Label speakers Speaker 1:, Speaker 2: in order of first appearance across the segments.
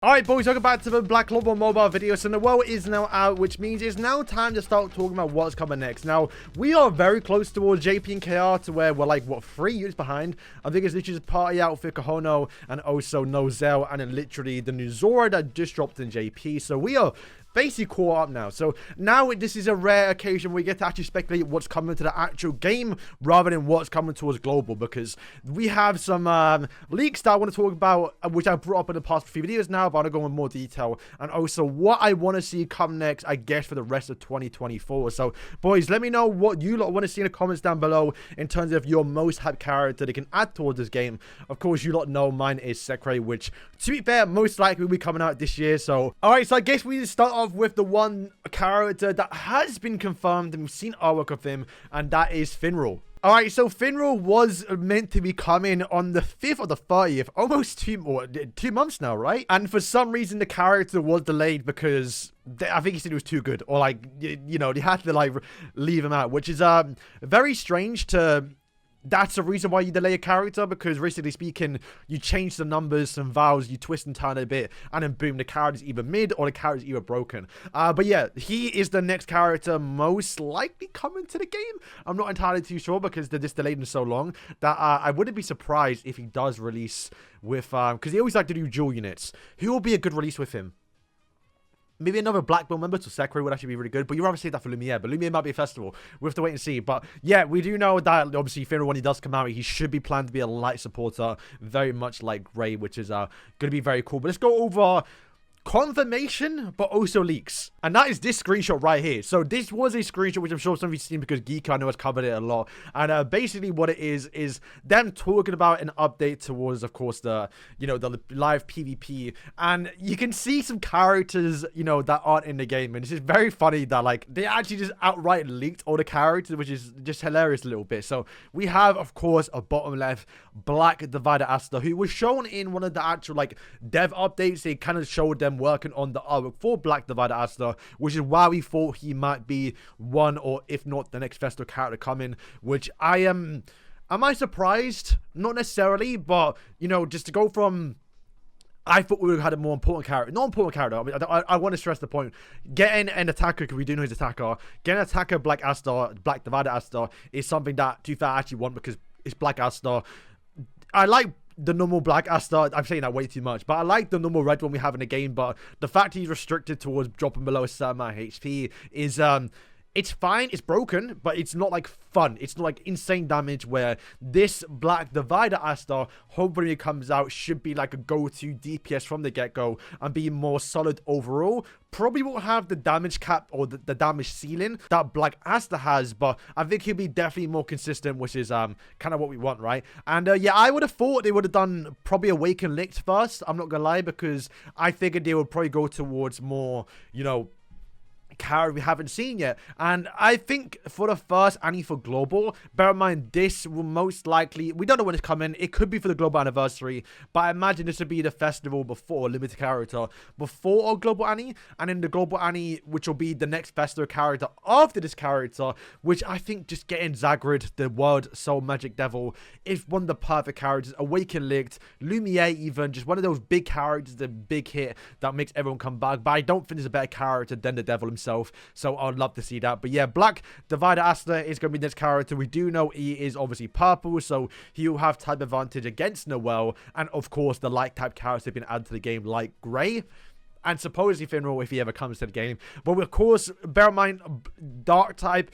Speaker 1: Alright boys, welcome back to the Black Clover mobile video. So the world is now out, which means it's now time to start talking about what's coming next. Now, we are very close towards JP and KR to where we're like, what, 3 years behind? I think it's literally just Party Outfit, Kahono, and also Nozel, and then literally the new Zora that just dropped in JP. So we are basically caught up now. So now this is a rare occasion where we get to actually speculate what's coming to the actual game rather than what's coming towards global, because we have some leaks that I want to talk about, which I've brought up in the past few videos now, but I want to go in more detail, and also what I want to see come next, I guess, for the rest of 2024. So boys, let me know what you lot want to see in the comments down below in terms of your most hyped character they can add towards this game. Of course, you lot know mine is Sekre, which, to be fair, most likely will be coming out this year. So alright, so I guess we start off with the one character that has been confirmed and we've seen artwork of him, and that is Finral. Alright, so Finral was meant to be coming on the 5th or the 30th, almost 2 months now, right? And for some reason, the character was delayed because I think he said it was too good, or like, you know, they had to like leave him out, which is very strange to... That's the reason why you delay a character, because realistically speaking, you change the numbers, some vowels, you twist and turn a bit, and then boom, the character's either mid or the character's either broken. But yeah, he is the next character most likely coming to the game. I'm not entirely too sure because they're just delayed him so long that I wouldn't be surprised if he does release with, because they always like to do dual units. Who will be a good release with him? Maybe another Black Belt member to Sekre would actually be really good, but you'd rather say that for Lumiere, but Lumiere might be a festival. We have to wait and see. But yeah, we do know that obviously Finral, when he does come out, he should be planned to be a light supporter, very much like Gray, which is going to be very cool. But let's go over confirmation, but also leaks. And that is this screenshot right here. So this was a screenshot which I'm sure some of you've seen because Geek I know has covered it a lot. And basically what it is them talking about an update towards, of course, the, you know, the live PvP. And you can see some characters, you know, that aren't in the game. And it's just very funny that like they actually just outright leaked all the characters, which is just hilarious a little bit. So we have, of course, a bottom left Black Divider Asta, who was shown in one of the actual like dev updates. They kind of showed them working on the artwork for Black Divider Asta, which is why we thought he might be one, or if not the next festival character coming, which I am I surprised? Not necessarily, but you know, just to go from, I thought we would have had a more important character. Not important character. I mean, I want to stress the point. Getting an attacker, because we do know he's attacker. Getting an attacker Black Asta, Black Divider Asta, is something that, to be fair, I actually want because it's Black Asta. I like the normal Black Asta. I'm saying that way too much, but I like the normal red one we have in the game. But the fact he's restricted towards dropping below a certain amount of HP is it's fine, it's broken, but it's not like fun. It's not like insane damage, where this Black Divider Asta, hopefully when it comes out, should be like a go-to DPS from the get-go and be more solid overall. Probably won't have the damage cap or the damage ceiling that Black Asta has, but I think he'll be definitely more consistent, which is kind of what we want, right? And yeah, I would have thought they would have done probably Awaken Licked first, I'm not gonna lie, because I figured they would probably go towards more, you know, character we haven't seen yet. And I think for the first Annie for global, bear in mind this will most likely, we don't know when it's coming, it could be for the global anniversary, but I imagine this would be the festival before limited character before our global Annie, and in the global Annie, which will be the next festival character after this character, which I think just getting Zagrid, the World Soul Magic Devil, is one of the perfect characters. Awaken Licked, Lumiere, even just one of those big characters, the big hit that makes everyone come back. But I don't think there's a better character than the Devil himself, so I'd love to see that. But yeah, Black Divider Asta is going to be this character. We do know he is obviously purple, so he will have type advantage against Noel, and of course the light type characters have been added to the game like Gray and supposedly Finral if he ever comes to the game. But of course, bear in mind, dark type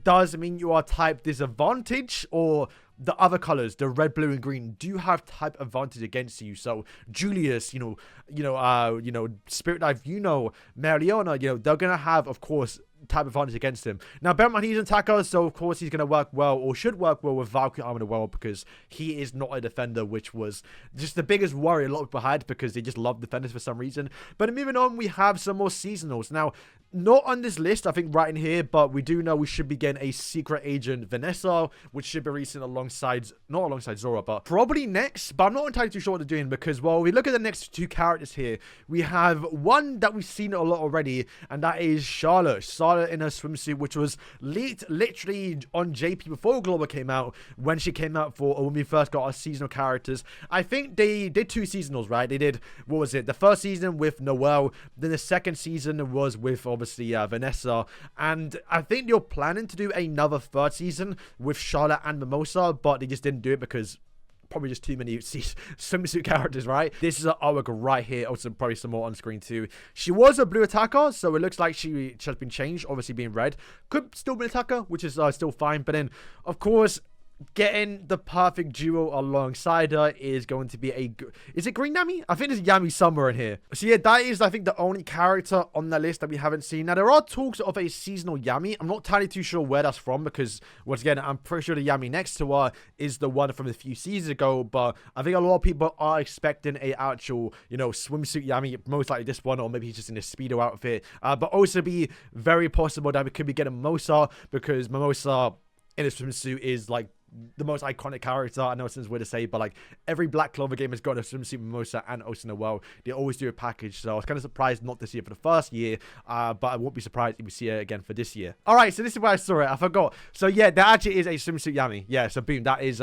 Speaker 1: does mean you are type disadvantage, or the other colors, the red, blue, and green, do have type advantage against you. So Julius, you know, Spirit Dive, you know, Mariona, you know, they're gonna have, of course, type advantage against him. Now, bear in mind, he's an attacker, so of course he's going to work well, or should work well, with Valkyrie Armor in the world, because he is not a defender, which was just the biggest worry a lot of people had, because they just love defenders for some reason. But moving on, we have some more seasonals. Now, not on this list, I think, right in here, but we do know we should be getting a secret agent Vanessa, which should be releasing alongside, not alongside Zora, but probably next. But I'm not entirely too sure what they're doing, because, well, we look at the next two characters here. We have one that we've seen a lot already, and that is Charlotte. Charlotte in her swimsuit, which was leaked literally on JP before Clover came out, when she came out for when we first got our seasonal characters. I think they did 2 seasonals, right? They did, what was it? The first season with Noelle, then the second season was with obviously Vanessa, and I think they were planning to do another 3rd season with Charlotte and Mimosa, but they just didn't do it because probably just too many swimsuit characters, right? This is an artwork right here. Also, probably some more on screen too. She was a blue attacker, so it looks like she has been changed, obviously being red. Could still be an attacker, which is still fine. But then, of course, getting the perfect duo alongside her is going to be is it Green Yami? I think there's Yami somewhere in here. So yeah, that is, I think, the only character on the list that we haven't seen. Now, there are talks of a seasonal Yami. I'm not entirely too sure where that's from because, once again, I'm pretty sure the Yami next to her is the one from a few seasons ago, but I think a lot of people are expecting a actual, swimsuit Yami, most likely this one, or maybe he's just in a Speedo outfit, but also be very possible that we could be getting Mimosa, because Mimosa in a swimsuit is like the most iconic character. I know it sounds weird to say, but like every Black Clover game has got a swimsuit Mimosa and also Noelle. They always do a package, so I was kind of surprised not to see it for the first year, but I won't be surprised if we see it again for this year. Alright, so this is where I saw it. I forgot. So yeah, that actually is a swimsuit Yami. Yeah, so boom, that is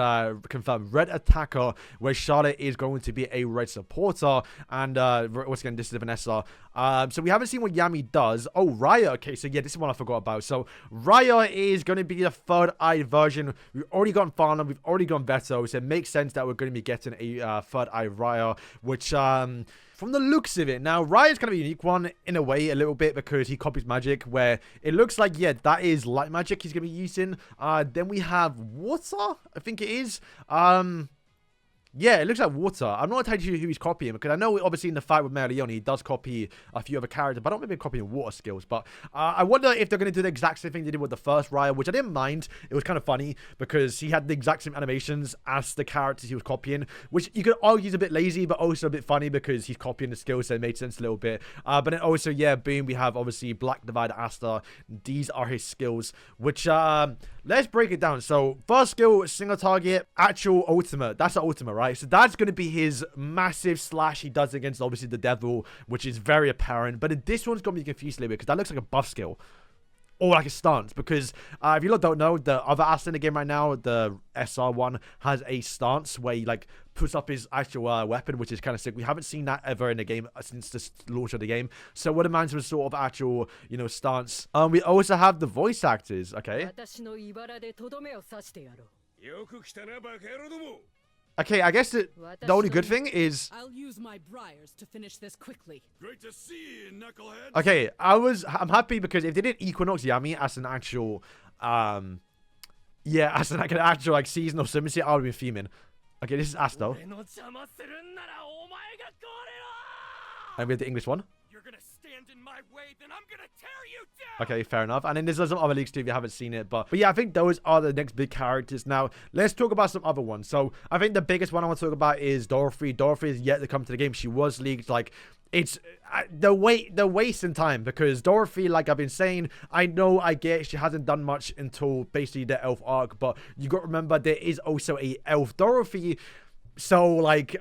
Speaker 1: confirmed. Red attacker, where Charlotte is going to be a red supporter, and once again, this is Vanessa. So we haven't seen what Yami does. Oh, Raya. Okay, so yeah, this is one I forgot about. So Raya is going to be the 3rd eye version. We've already gotten Farnham, we've already gone Veto, so it makes sense that we're going to be getting a 3rd eye Raya, which from the looks of it, now Raya's kind of a unique one in a way a little bit because he copies magic, where it looks like, yeah, that is light magic he's going to be using. Then we have water, I think it is. Yeah, it looks like water. I'm not entirely sure who he's copying, because I know obviously in the fight with Leone, he does copy a few other characters, but I don't remember him copying water skills. But I wonder if they're going to do the exact same thing they did with the first Raya, which I didn't mind. It was kind of funny because he had the exact same animations as the characters he was copying, which you could argue is a bit lazy, but also a bit funny because he's copying the skills, so it made sense a little bit. But then also, yeah, boom, we have obviously Black Divider Asta. These are his skills, which let's break it down. So first skill, single target, actual ultimate. That's the ultimate, right? So that's going to be his massive slash he does against obviously the devil, which is very apparent. But this one's going to be confused a little bit because that looks like a buff skill. Or like a stance, because if you lot don't know, the other ASTA in the game right now, the SR one, has a stance where he like puts up his actual weapon, which is kind of sick. We haven't seen that ever in the game since the launch of the game. So what amounts to a sort of actual, stance. We also have the voice actors, okay? Okay, I guess the only good thing is
Speaker 2: I'll use my briars to finish this quickly.
Speaker 3: Great to see you, knuckleheads.
Speaker 1: okay, I'm happy because if they did Equinox Yami as an actual as an actual like seasonal swimsuit, I would be fuming. Okay, this is Asta. And we have the English one.
Speaker 3: You're gonna stand in my way, then I'm gonna tear you down.
Speaker 1: Okay, fair enough. And then there's some other leaks too if you haven't seen it. But yeah, I think those are the next big characters. Now, let's talk about some other ones. So I think the biggest one I want to talk about is Dorothy. Dorothy is yet to come to the game. She was leaked. Like, it's the waste in time, because Dorothy, like I've been saying, I know, I get she hasn't done much until basically the elf arc, but you got to remember there is also a elf Dorothy. So like,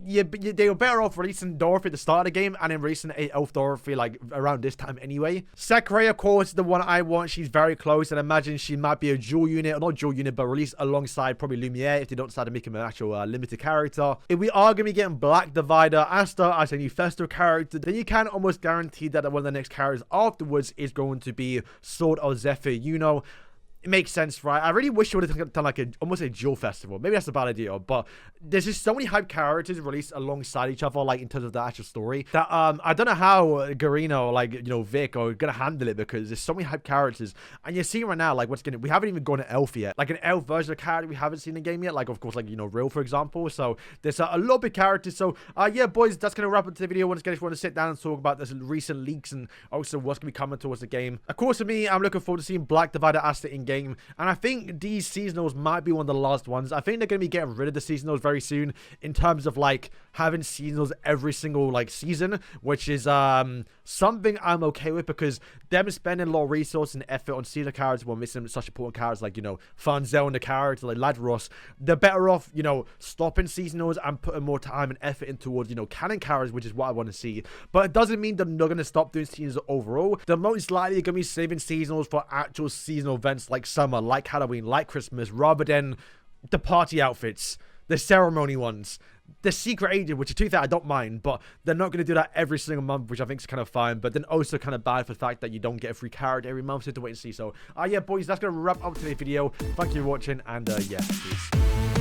Speaker 1: they were better off releasing Dorothy at the start of the game and then releasing a elf Dorothy like around this time anyway. Sakurai, of course, the one I want. She's very close, and I imagine she might be a dual unit, or not dual unit, but released alongside probably Lumiere if they don't decide to make him an actual limited character. If we are going to be getting Black Divider Asta as a new festive character, then you can almost guarantee that one of the next characters afterwards is going to be Sword of Zephyr. It makes sense, right? I really wish you would have done like almost a dual festival. Maybe that's a bad idea, but there's just so many hype characters released alongside each other, like in terms of the actual story, that I don't know how Garino, like Vic, are gonna handle it, because there's so many hype characters, and you're seeing right now like we haven't even gone to elf yet, like an elf version of character we haven't seen in the game yet, like of course like Real, for example. So there's a lot of big characters. So yeah, boys, that's gonna wrap up the video. Once again, I just want to sit down and talk about this recent leaks and also what's gonna be coming towards the game. Of course, for me, I'm looking forward to seeing Black Divider Asta in game. And I think these seasonals might be one of the last ones. I think they're going to be getting rid of the seasonals very soon in terms of like having seasonals every single like season, which is something I'm okay with, because them spending a lot of resources and effort on seasonal characters while missing such important characters like, you know, Fanzel and the character like Ladros, they're better off, you know, stopping seasonals and putting more time and effort in towards, you know, canon characters, which is what I want to see. But it doesn't mean they're not going to stop doing seasonals overall. They're most likely going to be saving seasonals for actual seasonal events like summer, like Halloween, like Christmas, rather than the party outfits, the ceremony ones, the secret agent, which is two things I don't mind, but they're not going to do that every single month, which I think is kind of fine, but then also kind of bad for the fact that you don't get a free character every month, so to wait and see. So yeah, boys, that's going to wrap up today's video. Thank you for watching, and yeah, peace.